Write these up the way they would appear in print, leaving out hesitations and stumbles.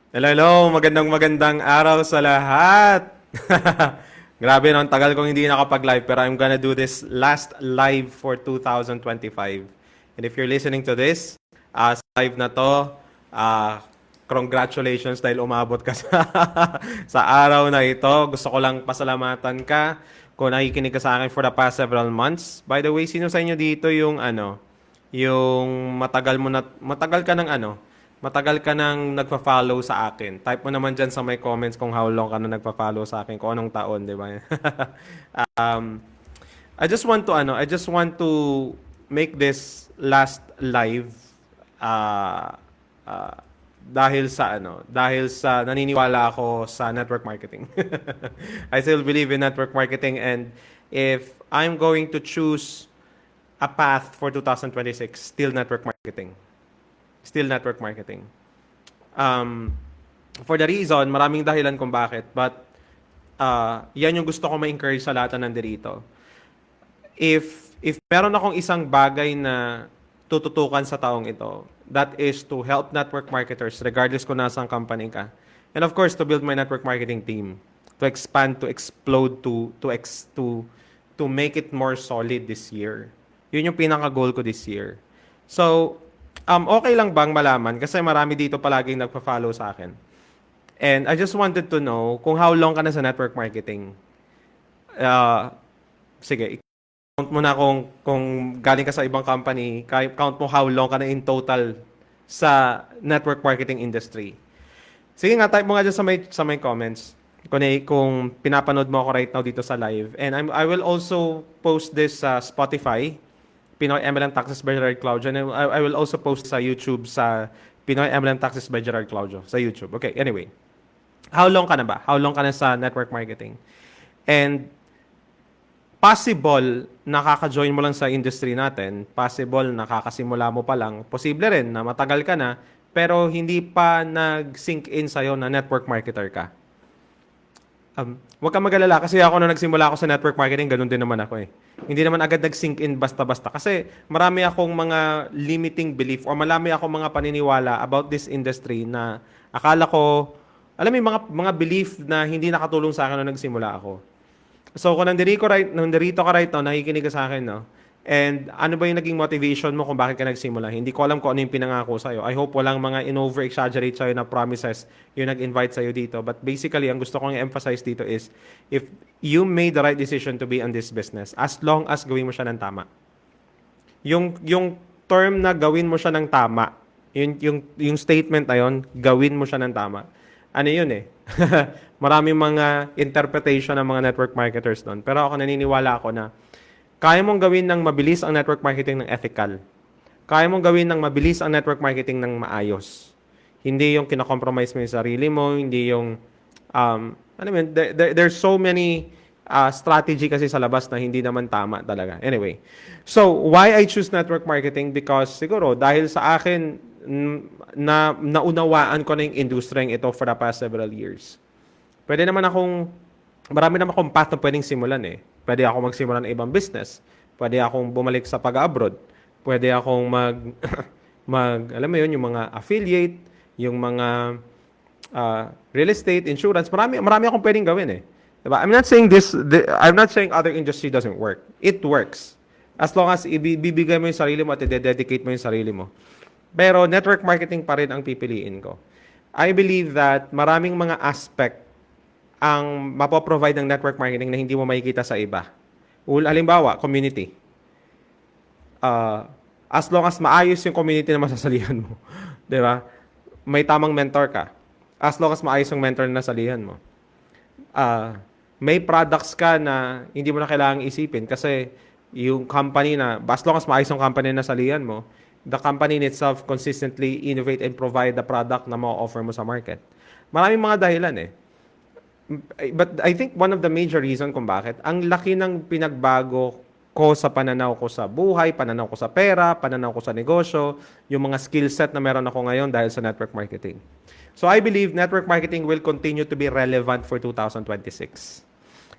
Hello, magandang araw sa lahat. Grabe no, ang tagal kong hindi nakapag-live pero I'm gonna do this last live for 2025. And if you're listening to this, sa live na to, congratulations dahil umabot ka sa araw na ito. Gusto ko lang pasalamatan ka kung nakikinig ka sa akin for the past several months. By the way, sino sa inyo dito yung matagal ka ng matagal ka nang nagpa-follow sa akin. Type mo naman dyan sa my comments kung how long ka na nagpa-follow sa akin, kung anong taon, di ba? um, I just want to make this last live uh, uh, dahil sa naniniwala ako sa network marketing. I still believe in network marketing, and if I'm going to choose a path for 2026, still network marketing. Still network marketing. Um, for the reason, maraming dahilan kung bakit, but yan yung gusto ko ma-encourage sa lahat ng nandito. If meron akong isang bagay na tututukan sa taong ito, that is to help network marketers regardless kung nasang company ka. And of course, to build my network marketing team, to expand, to explode, to make it more solid this year. Yun yung pinaka-goal ko this year. So, okay lang bang malaman? Kasi marami dito palaging nagpa-follow sa akin. And I just wanted to know kung how long ka na sa network marketing. Uh, Sige, count mo na kung galing ka sa ibang company, count mo how long ka na in total sa network marketing industry. Sige nga, type mo nga dyan sa may comments kung pinapanood mo ako right now dito sa live. And I will also post this sa Spotify, Pinoy MLM Taxes by Gerard Claudio. And I will also post sa YouTube sa Pinoy MLM Taxes by Gerard Claudio sa YouTube. Okay, anyway. How long ka na ba? How long ka na sa network marketing? And possible nakaka-join mo lang sa industry natin, possible nakakasimula mo pa lang, posible rin na matagal ka na, pero hindi pa nag-sink in sa'yo na network marketer ka. Huwag kang mag-alala kasi ako nung nagsimula ako sa network marketing, ganun din naman ako eh. Hindi naman agad nag-sink in basta-basta kasi marami akong mga limiting belief or marami akong mga paniniwala about this industry na akala ko, alam mo yung mga belief na hindi nakatulong sa akin nung nagsimula ako. So kung nandito ka right now, nakikinig ka sa akin, no? And ano ba yung naging motivation mo kung bakit ka nagsimula? Hindi ko alam kung ano yung pinangako sa'yo. I hope walang mga in-over-exaggerate sa'yo na promises yung nag-invite sa'yo dito. But basically, ang gusto kong i-emphasize dito is, if you made the right decision to be in this business, as long as gawin mo siya ng tama. Yung term na gawin mo siya ng tama, yung statement na yun, gawin mo siya ng tama. Ano yun eh? Maraming mga interpretation ng mga network marketers doon. Pero ako naniniwala ako na kaya mong gawin ng mabilis ang network marketing ng ethical. Kaya mong gawin ng mabilis ang network marketing ng maayos. Hindi yung kinakompromise mo yung sarili mo, hindi yung, there's so many strategy kasi sa labas na hindi naman tama talaga. Anyway, so why I choose network marketing? Because siguro, dahil sa akin, na naunawaan ko na yung industriyang ito for the past several years. Marami naman akong path na pwedeng simulan eh. Pwede ako magsimula ng ibang business. Pwede akong bumalik sa pag-abroad. Pwede akong alam mo yun, yung mga affiliate, yung mga real estate, insurance. Marami akong pwedeng gawin eh. Diba? I'm not saying other industry doesn't work. It works. As long as ibibigay mo yung sarili mo at i-dedicate mo yung sarili mo. Pero network marketing pa rin ang pipiliin ko. I believe that maraming mga aspect ang mapoprovide ng network marketing na hindi mo makikita sa iba. Halimbawa, community. As long as maayos yung community na masasalihan mo, di ba? May tamang mentor ka. As long as maayos yung mentor na nasalihan mo. May products ka na hindi mo na kailangang isipin kasi yung company na, as long as maayos yung company na nasalihan mo, the company in itself consistently innovate and provide the product na ma-offer mo sa market. Maraming mga dahilan eh. But I think one of the major reason kung bakit, ang laki ng pinagbago ko sa pananaw ko sa buhay, pananaw ko sa pera, pananaw ko sa negosyo, yung mga skill set na meron ako ngayon dahil sa network marketing. So I believe network marketing will continue to be relevant for 2026.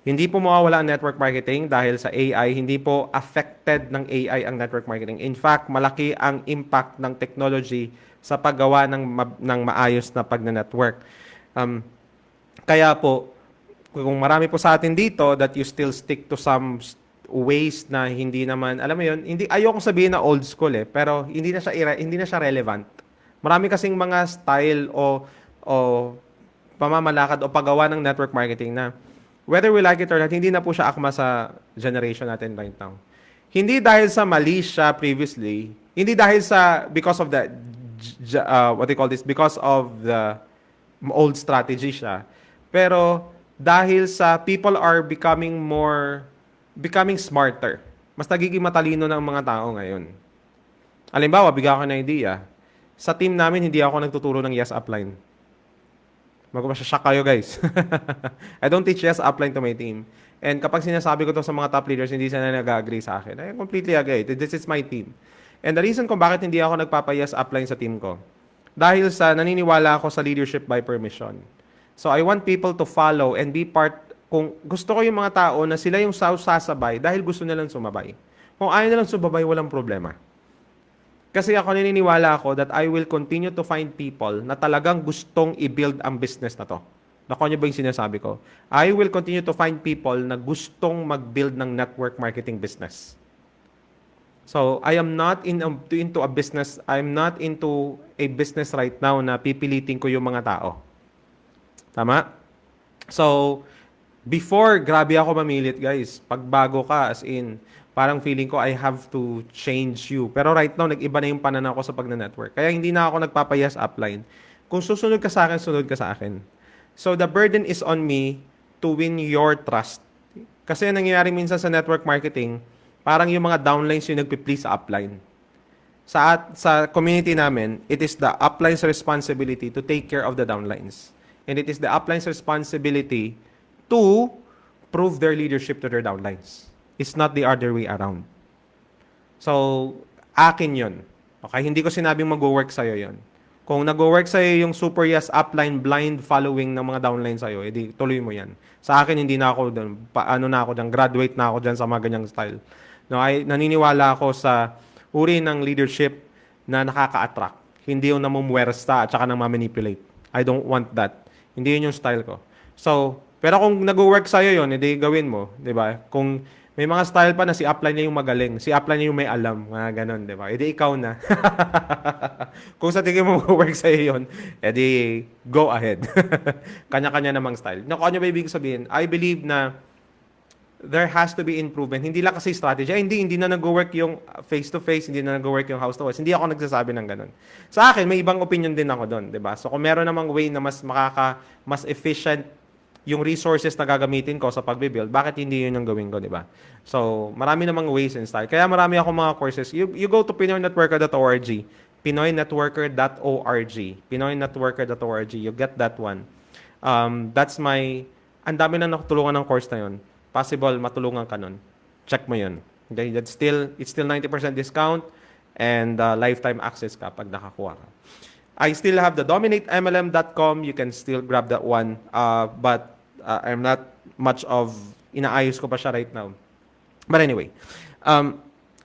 Hindi po mawawala ang network marketing dahil sa AI, hindi po affected ng AI ang network marketing. In fact, malaki ang impact ng technology sa paggawa ng maayos na pagna-network. Um, Kaya po, kung marami po sa atin dito that you still stick to some ways na hindi naman, alam mo yun, hindi, ayokong sabihin na old school pero hindi na siya relevant. Marami kasing mga style o pamamalakad o paggawa ng network marketing na whether we like it or not, hindi na po siya akma sa generation natin right now. Hindi dahil sa mali siya previously, hindi dahil sa because of the what they call this, because of the old strategy siya. Pero dahil sa people are becoming smarter. Mas nagiging matalino ng mga tao ngayon. Halimbawa, bigyan ko ng idea. Sa team namin, hindi ako nagtuturo ng yes upline. Magpapasya kayo, guys. I don't teach yes upline to my team. And kapag sinasabi ko to sa mga top leaders, hindi sila nag-agree sa akin. I completely agree. This is my team. And the reason kung bakit hindi ako nagpapa-yes upline sa team ko, dahil sa naniniwala ako sa leadership by permission. So I want people to follow and be part. Kung gusto ko yung mga tao na sila yung sasabay dahil gusto nilang sumabay. Kung ayaw nilang sumabay, walang problema. Kasi ako naniniwala ako that I will continue to find people na talagang gustong i-build ang business na to. Nakuha niyo ba yung sinasabi ko? I will continue to find people na gustong mag-build ng network marketing business. So, I am not into a business, I'm not into a business right now na pipilitin ko yung mga tao. Tama? So, before, grabe ako mamilit, guys. Pag bago ka, as in, parang feeling ko I have to change you. Pero right now, nag-iba na yung pananaw ko sa pagna-network. Kaya hindi na ako nagpapayas upline. Kung susunod ka sa akin, sunod ka sa akin. So, the burden is on me to win your trust. Kasi nangyayari minsan sa network marketing, parang yung mga downlines yung nagpi-please sa upline. Sa community namin, it is the upline's responsibility to take care of the downlines. And it is the upline's responsibility to prove their leadership to their downlines. It's not the other way around. So, akin yun. Okay? Hindi ko sinabing mag-work sa'yo yun. Kung nag-work sa'yo yung super yes upline blind following ng mga downline sa'yo, edi tuloy mo yan. Sa akin, hindi na ako doon. Graduate na ako dyan sa mga ganyang style. No, naniniwala ako sa uri ng leadership na nakaka-attract. Hindi yung namumwersta at saka nang ma-manipulate. I don't want that. Hindi yun yung style ko. So, pero kung nag-work sa'yo yun, edi gawin mo. Diba? Kung may mga style pa na si upline niya yung magaling, si upline niya yung may alam, mga ganon, di ba? Edi ikaw na. Kung sa tingin mo mag-work sa'yo yun, edi go ahead. Kanya-kanya namang style. Naku, ano ba ibig sabihin? I believe na there has to be improvement. Hindi lang kasi strategy. Hindi na nag-work yung face-to-face, hindi na nag-work yung house-to-house. Hindi ako nagsasabi ng ganun. Sa akin, may ibang opinion din ako doon, di ba? So kung meron namang way na mas efficient yung resources na gagamitin ko sa pagbe-build, bakit hindi yun yung gawin ko, di ba? So, marami namang ways and style. Kaya marami akong mga courses. You go to pinoynetworker.org, pinoynetworker.org, pinoynetworker.org, you get that one. That's my, ang dami na nakatulungan ng course na yun. Possible, matulungan ka nun. Check mo yun. Okay? It's still 90% discount and lifetime access ka pag nakakuha ka. I still have the dominatemlm.com. You can still grab that one. But I'm not much of, inaayos ko pa siya right now. But anyway.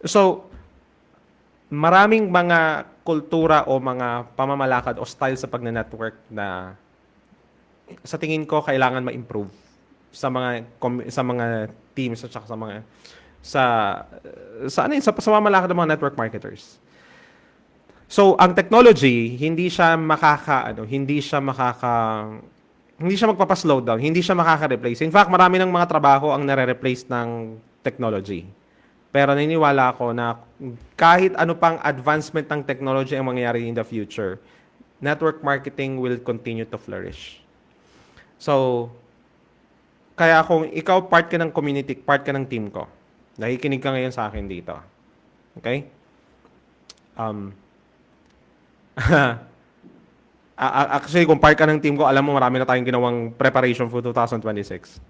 So, maraming mga kultura o mga pamamalakad o style sa pagna-network na sa tingin ko kailangan ma-improve sa mga teams at saka sa pamamalakad ng mga network marketers. So, ang technology, hindi siya magpapa-slow down, hindi siya makaka-replace. In fact, marami ng mga trabaho ang nare-replace ng technology. Pero naniniwala ako na kahit ano pang advancement ng technology ang mangyayari in the future, network marketing will continue to flourish. So, kaya kung ikaw part ka ng community, part ka ng team ko, nakikinig ka ngayon sa akin dito. Okay? Actually, kung part ka ng team ko, alam mo marami na tayong ginawang preparation for 2026.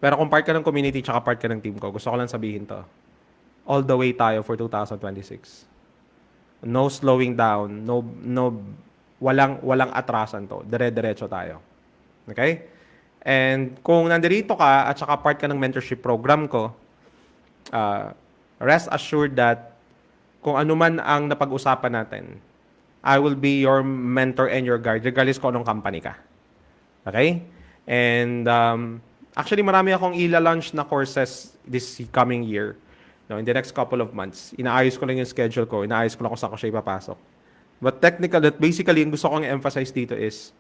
Pero kung part ka ng community tsaka part ka ng team ko, gusto ko lang sabihin to. All the way tayo for 2026. No slowing down, walang atrasan to. Dire-diretso tayo. Okay? And kung nandito ka at saka part ka ng mentorship program ko, rest assured that kung ano man ang napag-usapan natin, I will be your mentor and your guide regardless kung anong company ka. Okay? And actually, marami akong ila-launch na courses this coming year. No, in the next couple of months. Inaayos ko lang yung schedule ko. Inaayos ko lang kung saan ko siya ipapasok. But basically, yung gusto kong emphasize dito is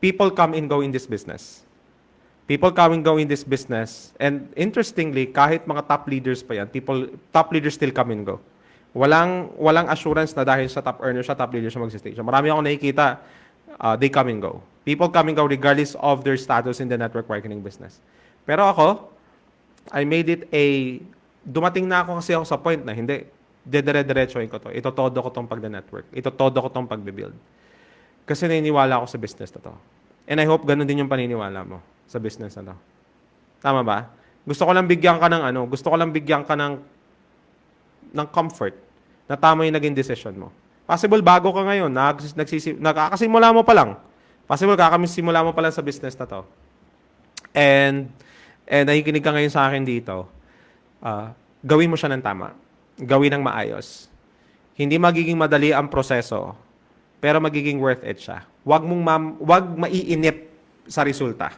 people come and go in this business. People come and go in this business. And interestingly, kahit mga top leaders pa yan, top leaders still come and go. Walang assurance na dahil sa top earner siya, top leader siya mag-stay. So marami akong nakikita, they come and go. People come and go regardless of their status in the network marketing business. Pero ako, I made it dumating na ako kasi ako sa point na hindi, dedire-diretsoin ko to. Itotodo ko tong pagda-network. Itotodo ko tong pagbe-build. Kasi naniniwala ako sa business na to. And I hope ganun din yung paniniwala mo sa business na to. Tama ba? Gusto ko lang bigyan ka ng comfort na tama yung naging decision mo. Possible bago ka ngayon, nakakasimula mo pa lang. Possible kakasimula mo pa lang sa business na to. And nakikinig ka ngayon sa akin dito, gawin mo siya ng tama. Gawin ng maayos. Hindi magiging madali ang proseso, pero magiging worth it siya. Huwag maiinip sa resulta.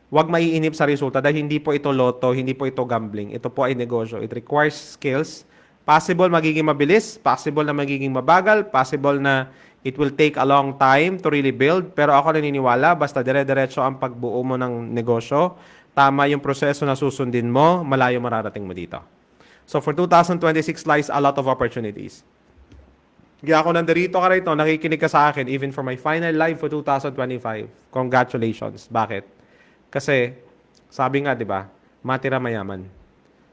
Huwag maiinip sa resulta dahil hindi po ito loto, hindi po ito gambling. Ito po ay negosyo. It requires skills. Possible magiging mabilis, possible na magiging mabagal, possible na it will take a long time to really build. Pero ako naniniwala, basta dire-diretso ang pagbuo mo ng negosyo, tama yung proseso na susundin mo, malayo mararating mo dito. So for 2026 lies a lot of opportunities. Kaya ako nandito ka rito, nakikinig ka sa akin even for my final live for 2025. Congratulations. Bakit? Kasi, sabi nga, di ba, matira mayaman.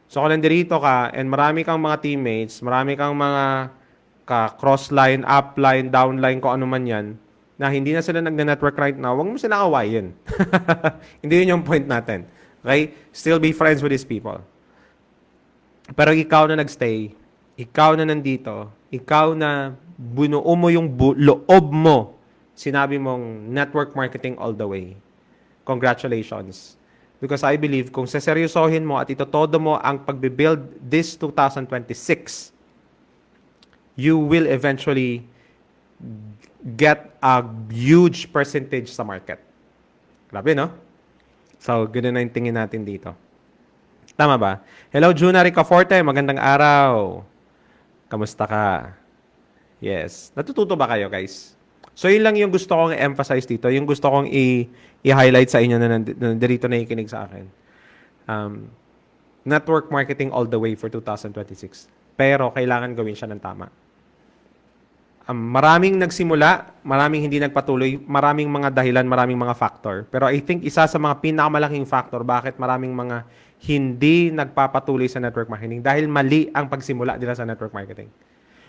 So, kung nandito ka, and marami kang mga teammates, marami kang mga cross-line, up-line, down-line, kung ano man yan, na hindi na sila nag-network right now, huwag mo sila kawayin. Hindi yun yung point natin. Okay? Still be friends with these people. Pero ikaw na nagstay, ikaw na nandito, ikaw na bunuo mo yung loob mo, sinabi mong network marketing all the way. Congratulations. Because I believe kung seseryosohin mo at itotodo mo ang pagbibuild this 2026, you will eventually get a huge percentage sa market. Grabe, no? So, ganun na yung tingin natin dito. Tama ba? Hello, Juna Ricaforte. Magandang araw. Kamusta ka? Yes. Natututo ba kayo, guys? So, yun lang yung gusto kong emphasize dito. Yung gusto kong i-highlight sa inyo na nandito na ikinig sa akin. Network marketing all the way for 2026. Pero, kailangan gawin siya ng tama. Maraming nagsimula, maraming hindi nagpatuloy, maraming mga dahilan, maraming mga factor. Pero I think isa sa mga pinakamalaking factor bakit maraming mga hindi nagpapatuloy sa network marketing dahil mali ang pagsimula nila sa network marketing.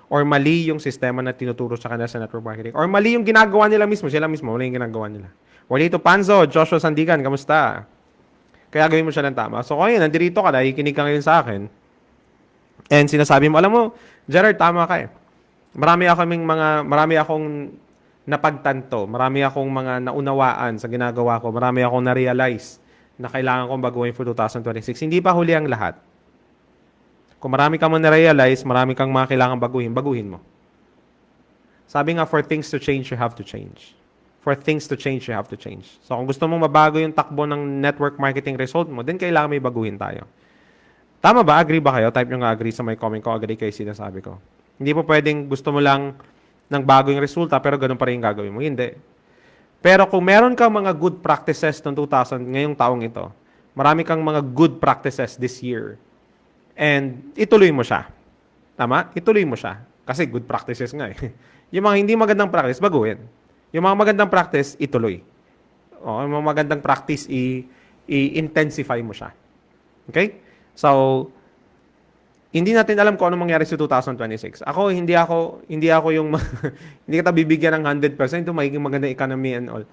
Or mali yung sistema na tinuturo sa kanila sa network marketing. Or mali yung ginagawa nila mismo. Sila mismo, mali yung ginagawa nila. Juanito Panzo, Joshua Sandigan, kamusta? Kaya gawin mo siya ng tama. So kung yun, nandito ka, nakikinig ka ngayon sa akin. And sinasabi mo, alam mo, Gerard, tama ka eh. Marami akong napagtanto, marami akong mga naunawaan sa ginagawa ko, marami akong na-realize na kailangan kong baguhin for 2026. Hindi pa huli ang lahat. Kung marami kang na-realize, marami kang mga kailangan baguhin mo. Sabi nga, for things to change, you have to change. For things to change, you have to change. So kung gusto mong mabago yung takbo ng network marketing result mo, then kailangan may baguhin tayo. Tama ba? Agree ba kayo? Type nyo nga agree sa my comment ko. Agree kayo sinasabi ko. Hindi po pwedeng gusto mo lang ng bago yung resulta pero ganun pa rin yung gagawin mo. Hindi. Pero kung meron kang mga good practices ng 2000 ngayong taong ito, marami kang mga good practices this year, and ituloy mo siya. Tama? Ituloy mo siya. Kasi good practices nga eh. Yung mga hindi magandang practice, baguhin. Yung mga magandang practice, ituloy. O, yung mga magandang practice, i-intensify mo siya. Okay? So, hindi natin alam kung ano mangyari sa 2026. Hindi ako yung hindi kita bibigyan ng 100% ito magiging magandang economy and all.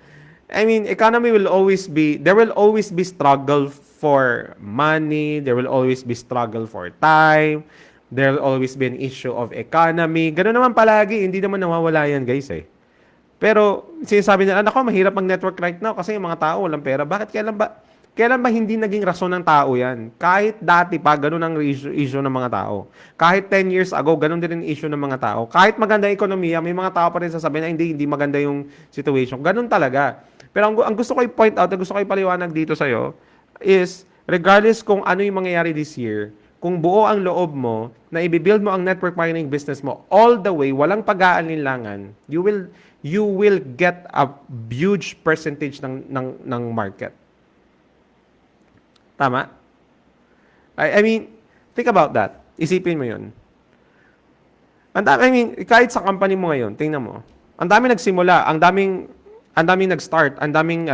I mean, economy will always be, there will always be struggle for money, there will always be struggle for time, there will always be an issue of economy. Ganoon naman palagi, hindi naman nawawala yan, guys eh. Pero sinasabi nila, nako, mahirap mag-network right now kasi yung mga tao walang pera. Bakit kailan ba hindi naging rason ng tao yan? Kahit dati pa, ganun ang issue ng mga tao. Kahit 10 years ago, ganun din ang issue ng mga tao. Kahit maganda yung ekonomiya, may mga tao pa rin sasabihin na hindi maganda yung situation. Ganun talaga. Pero ang gusto ko i-point out, ang gusto ko ipaliwanag dito sa'yo, is regardless kung ano yung mangyayari this year, kung buo ang loob mo na i-build mo ang network marketing business mo all the way, walang pag-aalinlangan, you will get a huge percentage ng market. Tama? I mean, think about that. Isipin mo 'yun. Kahit sa company mo ngayon, tingnan mo. Ang daming nagsimula, ang daming nag-start, ang daming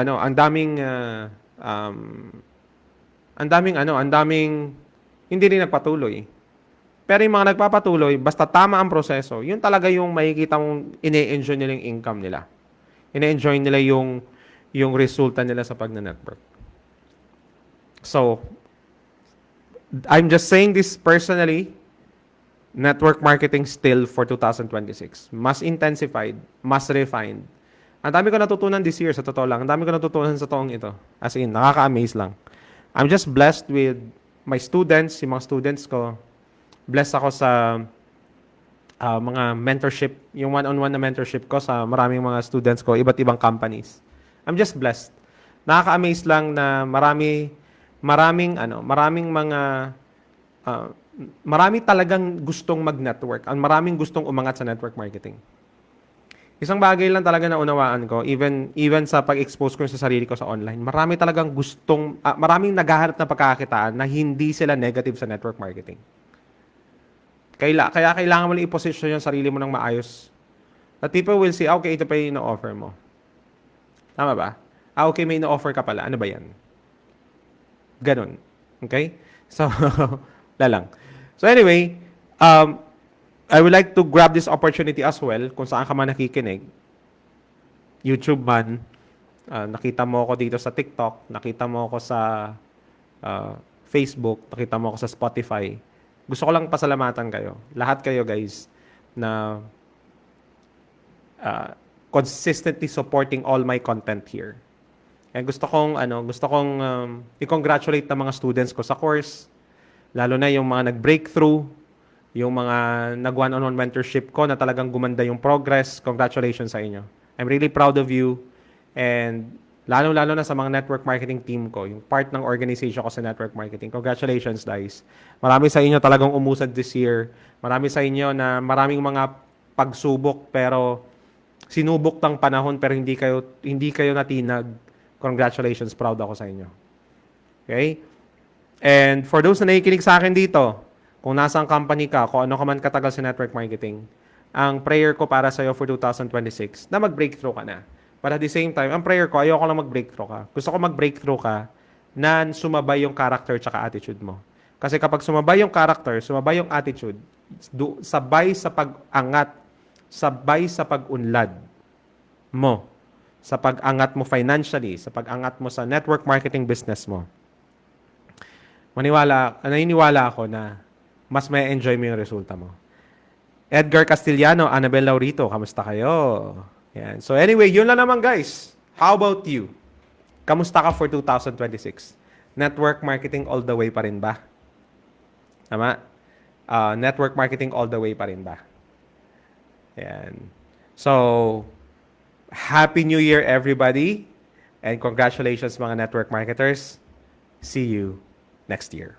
hindi rin nagpatuloy. Pero yung mga nagpapatuloy, basta tama ang proseso, yun talaga yung makikita mong ine-enjoy nila yung income nila. Ine-enjoy nila yung resulta nila sa pag-network. So, I'm just saying this personally, network marketing still for 2026. Mas intensified, mas refined. Ang dami ko natutunan this year, sa totoo lang. Ang dami ko natutunan sa taong ito. As in, nakaka-amaze lang. I'm just blessed with my students, yung mga students ko. Blessed ako sa mga mentorship, yung one-on-one na mentorship ko sa maraming mga students ko, iba't ibang companies. I'm just blessed. Nakaka-amaze lang na marami talagang gustong mag-network. Maraming gustong umangat sa network marketing. Isang bagay lang talaga na unawaan ko, even sa pag-expose ko sa sarili ko sa online, maraming naghahanap ng pagkakakitaan na hindi sila negative sa network marketing. Kaya kailangan mo lang i-position yung sarili mo ng maayos. That people will say, okay, ito pa yung ino-offer mo. Tama ba? Okay, may ino-offer ka pala. Ano ba yan? Ganon. Okay? So, lalang. So anyway, I would like to grab this opportunity as well, kung saan ka man nakikinig. YouTube man, nakita mo ako dito sa TikTok, nakita mo ako sa Facebook, nakita mo ako sa Spotify. Gusto ko lang pasalamatan kayo. Lahat kayo guys na consistently supporting all my content here. And gusto kong i-congratulate ng mga students ko sa course, lalo na yung mga nag-breakthrough, yung mga nag-one-on-one mentorship ko na talagang gumanda yung progress. Congratulations sa inyo. I'm really proud of you. And lalo-lalo na sa mga network marketing team ko, yung part ng organization ko sa network marketing. Congratulations, guys. Marami sa inyo talagang umusad this year. Marami sa inyo na maraming mga pagsubok pero sinubok ng panahon pero hindi kayo natinag. Congratulations, proud ako sa inyo. Okay? And for those na nakikinig sa akin dito, kung nasa ang company ka, kung ano ka man katagal sa network marketing, ang prayer ko para sa'yo for 2026, na mag-breakthrough ka na. But at the same time, ang prayer ko, ayoko lang mag-breakthrough ka. Gusto ko mag-breakthrough ka na sumabay yung character tsaka attitude mo. Kasi kapag sumabay yung character, sumabay yung attitude, sabay sa pag-angat, sabay sa pag-unlad mo, sa pag-angat mo financially, sa pag-angat mo sa network marketing business mo, naniniwala ako na mas may enjoy mo yung resulta mo. Edgar Castellano, Annabel Laurito, kamusta kayo? Yan. So anyway, yun lang naman guys. How about you? Kamusta ka for 2026? Network marketing all the way pa rin ba? Tama? Network marketing all the way pa rin ba? Yan. So, Happy New Year everybody. And congratulations mga network marketers. See you next year.